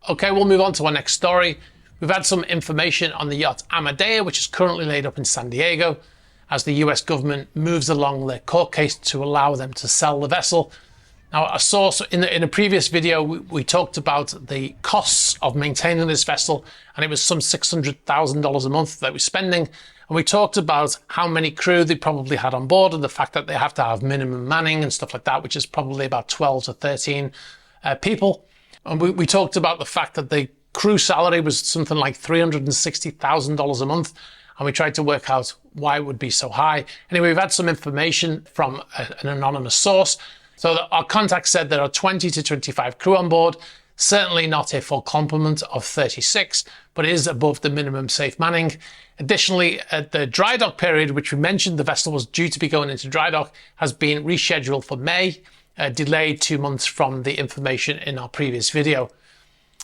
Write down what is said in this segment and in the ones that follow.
Okay, we'll move on to our next story. We've had some information on the yacht Amadea, which is currently laid up in San Diego, as the US government moves along their court case to allow them to sell the vessel. Now, a source in a previous video, we talked about the costs of maintaining this vessel, and it was some $600,000 a month that we're spending. And we talked about how many crew they probably had on board and the fact that they have to have minimum manning and stuff like that, which is probably about 12 to 13 people. And we talked about the fact that the crew salary was something like $360,000 a month. And we tried to work out why it would be so high. Anyway, we've had some information from an anonymous source. So our contact said there are 20 to 25 crew on board, certainly not a full complement of 36, but it is above the minimum safe manning. Additionally, at the dry dock period, which we mentioned the vessel was due to be going into dry dock, has been rescheduled for May, delayed 2 months from the information in our previous video.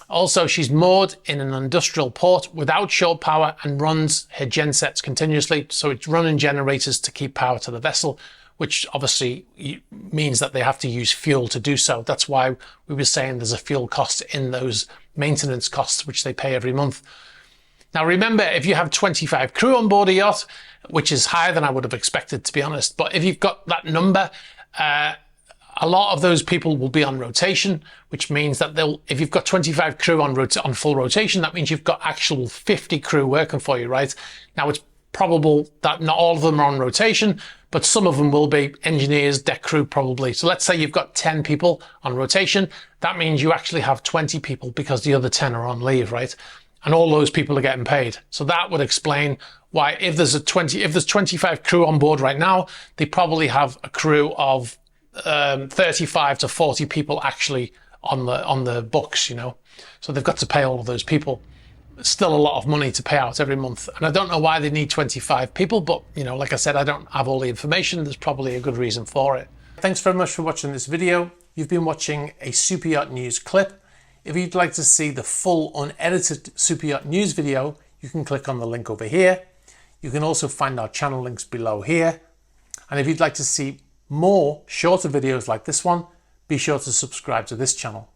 Also, she's moored in an industrial port without shore power and runs her gensets continuously. So it's running generators to keep power to the vessel, which obviously means that they have to use fuel to do so. That's why we were saying there's a fuel cost in those maintenance costs, which they pay every month. Now, remember, if you have 25 crew on board a yacht, which is higher than I would have expected, to be honest, but if you've got that number, a lot of those people will be on rotation, which means that if you've got 25 crew on full rotation, that means you've got actual 50 crew working for you, right? Now, it's probable that not all of them are on rotation, but some of them will be engineers, deck crew probably. So let's say you've got 10 people on rotation. That means you actually have 20 people because the other 10 are on leave, right? And all those people are getting paid. So that would explain why if there's 25 crew on board right now, they probably have a crew of 35 to 40 people actually on the books, you know. So they've got to pay all of those people. It's still a lot of money to pay out every month. And I don't know why they need 25 people, but, you know, like I said, I don't have all the information. There's probably a good reason for it. Thanks very much for watching this video. You've been watching a Superyacht News clip. If you'd like to see the full unedited Superyacht News video, you can click on the link over here. You can also find our channel links below here. And if you'd like to see more shorter videos like this one, be sure to subscribe to this channel.